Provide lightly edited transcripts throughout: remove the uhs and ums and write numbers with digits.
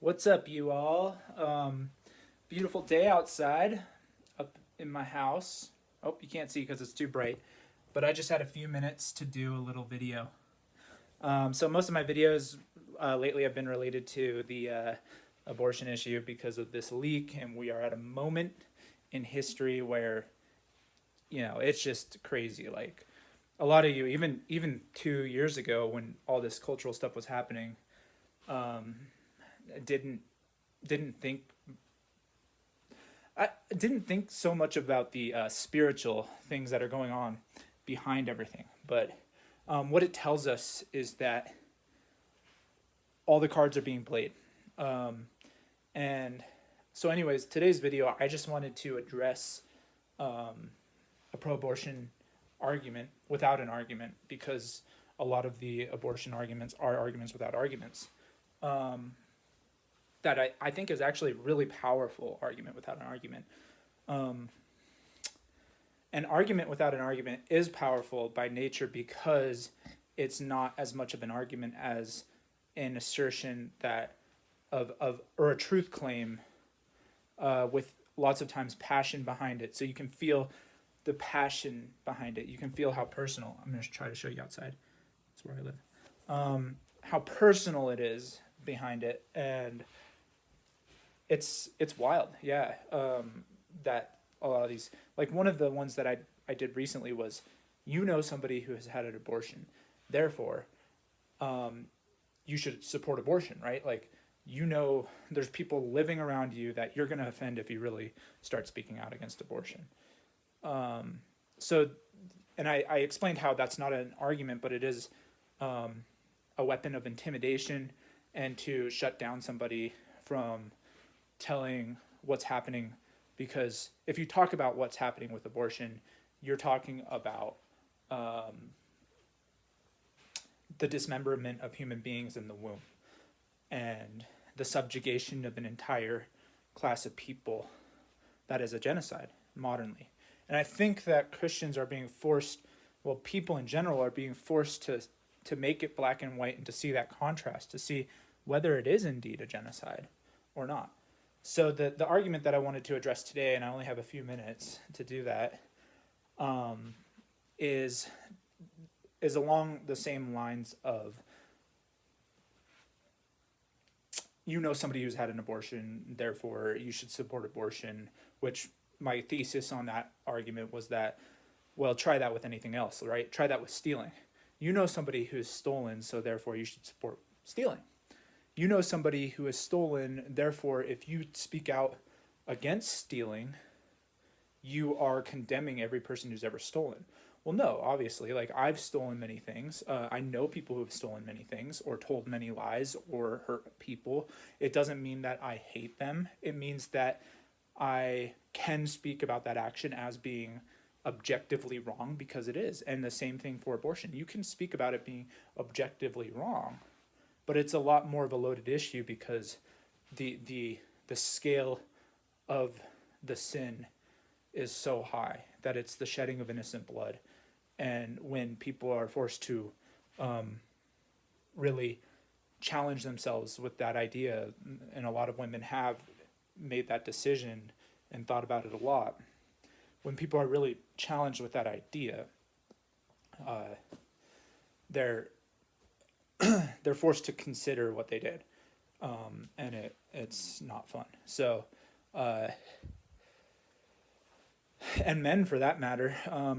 What's up, you all? Beautiful day outside up in my house. Oh, you can't see because it's too bright, but I just had a few minutes to do a little video. So, most of my videos lately have been related to the abortion issue because of this leak, and we are at a moment in history where, it's just crazy. Like, a lot of you, even 2 years ago when all this cultural stuff was happening, um, didn't didn't think I didn't think so much about the spiritual things that are going on behind everything. But what it tells us is that all the cards are being played. Um, and so, anyways, today's video, I just wanted to address a pro abortion argument without an argument because a lot of the abortion arguments are arguments without arguments. Um, that I think is actually a really powerful argument without an argument. Um, an argument without an argument is powerful by nature because it's not as much of an argument as an assertion that of or a truth claim with lots of times passion behind it. So you can feel the passion behind it. You can feel how personal. I'm going to try to show you outside. That's where I live. How personal it is behind it, and it's wild. Yeah, that a lot of these, like one of the ones that I did recently was, somebody who has had an abortion, therefore, you should support abortion, right? Like, there's people living around you that you're going to offend if you really start speaking out against abortion. So, and I explained how that's not an argument, but it is a weapon of intimidation and to shut down somebody from telling what's happening, because if you talk about what's happening with abortion, you're talking about the dismemberment of human beings in the womb and the subjugation of an entire class of people. That is a genocide modernly. And I think that Christians are being forced, well, people in general are being forced to make it black and white and to see that contrast, to see whether it is indeed a genocide or not. So the argument that I wanted to address today, and I only have a few minutes to do that, is along the same lines of, somebody who's had an abortion, therefore you should support abortion, which my thesis on that argument was that, well, try that with anything else, right? Try that with stealing. Somebody who's stolen, so therefore you should support stealing. Somebody who has stolen, therefore if you speak out against stealing, you are condemning every person who's ever stolen. Well, no, obviously, like, I've stolen many things. I know people who have stolen many things or told many lies or hurt people. It doesn't mean that I hate them. It means that I can speak about that action as being objectively wrong, because it is. And the same thing for abortion. You can speak about it being objectively wrong, but it's a lot more of a loaded issue because the scale of the sin is so high that it's the shedding of innocent blood. And when people are forced to really challenge themselves with that idea, and a lot of women have made that decision and thought about it a lot, when people are really challenged with that idea, they're they're forced to consider what they did, and it's not fun. So, and men for that matter.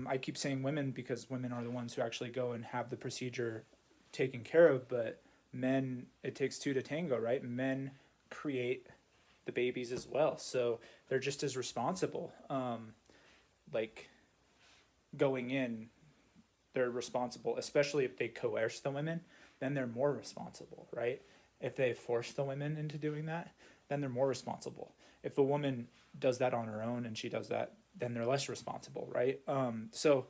I keep saying women because women are the ones who actually go and have the procedure taken care of, but men, it takes two to tango, right? Men create the babies as well, so they're just as responsible. Like, going in, they're responsible, especially if they coerce the women, then they're more responsible, right? If they force the women into doing that, then they're more responsible. If a woman does that on her own and she does that, then they're less responsible, right? So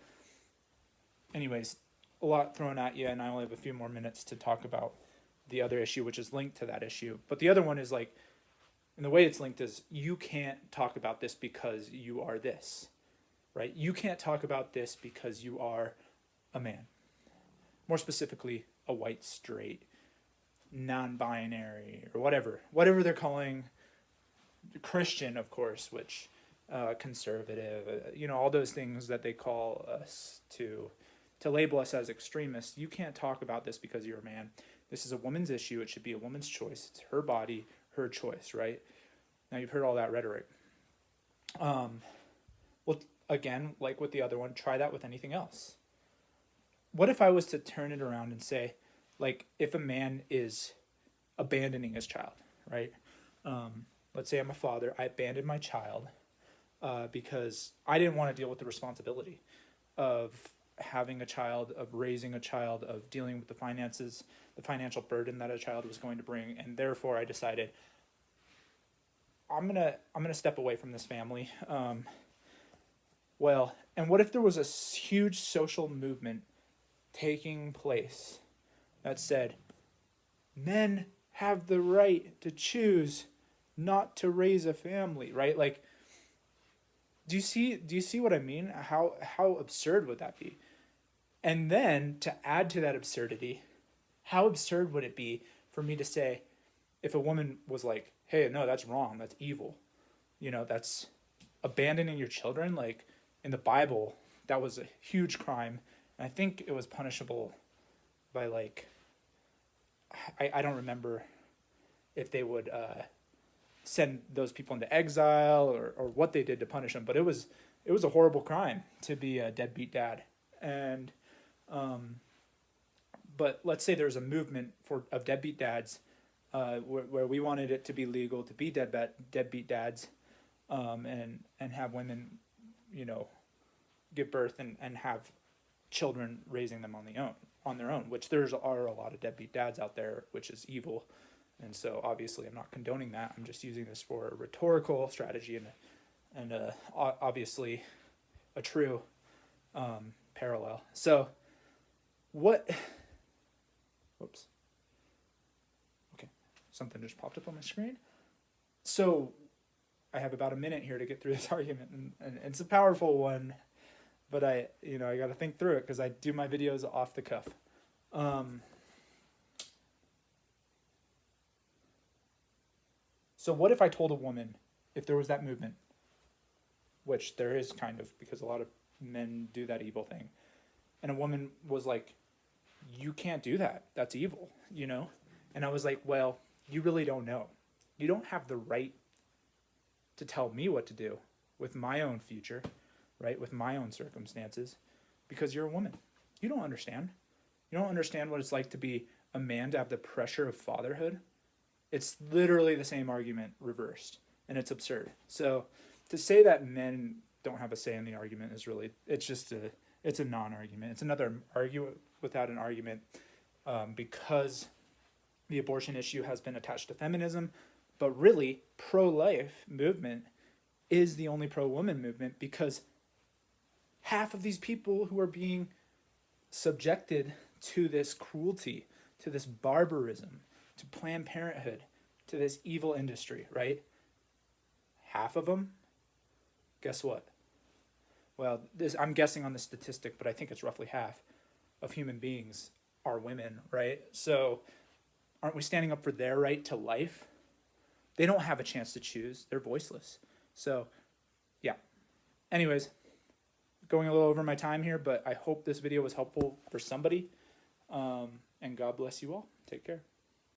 anyways, a lot thrown at you, and I only have a few more minutes to talk about the other issue, which is linked to that issue. But the other one is, like, and the way it's linked is, you can't talk about this because you are this, right? You can't talk about this because you are a man. More specifically, a white, straight non-binary or whatever they're calling Christian, of course, which conservative, all those things that they call us to label us as extremists. You can't talk about this because you're a man. This is a woman's issue. It should be a woman's choice. It's her body, her choice, right? Now you've heard all that rhetoric. Well, again, like with the other one, try that with anything else. What if I was to turn it around and say, like, if a man is abandoning his child, right? Let's say I'm a father. I abandoned my child because I didn't want to deal with the responsibility of having a child, of raising a child, of dealing with the finances, the financial burden that a child was going to bring, and therefore I decided I'm gonna step away from this family. Well, and what if there was a huge social movement taking place that said men have the right to choose not to raise a family, right? Like, do you see what I mean? How absurd would that be? And then to add to that absurdity, how absurd would it be for me to say, if a woman was like, hey, no, that's wrong, that's evil, that's abandoning your children, like in the Bible, that was a huge crime. And I think it was punishable by like, I don't remember if they would send those people into exile or what they did to punish them, but it was a horrible crime to be a deadbeat dad. And but let's say there's a movement of deadbeat dads where we wanted it to be legal to be deadbeat dads, and have women, give birth and have children raising them on their own, which are a lot of deadbeat dads out there, which is evil. And so obviously I'm not condoning that. I'm just using this for a rhetorical strategy and obviously a true parallel. So whoops. Okay. Something just popped up on my screen. So I have about a minute here to get through this argument, and it's a powerful one, but I got to think through it because I do my videos off the cuff. So what if I told a woman, if there was that movement, which there is kind of, because a lot of men do that evil thing, and a woman was like, you can't do that, that's evil, And I was like, well, you really don't know. You don't have the right to tell me what to do with my own future, right? With my own circumstances, because you're a woman. You don't understand. You don't understand what it's like to be a man, to have the pressure of fatherhood. It's literally the same argument reversed, and it's absurd. So to say that men don't have a say in the argument is really, it's a non-argument. It's another argument without an argument, because the abortion issue has been attached to feminism, but really pro-life movement is the only pro-woman movement, because half of these people who are being subjected to this cruelty, to this barbarism, to Planned Parenthood, to this evil industry, right? Half of them, guess what? Well, I'm guessing on the statistic, but I think it's roughly half of human beings are women, right? So aren't we standing up for their right to life? They don't have a chance to choose. They're voiceless. So, yeah. Anyways, going a little over my time here, but I hope this video was helpful for somebody. And God bless you all. Take care.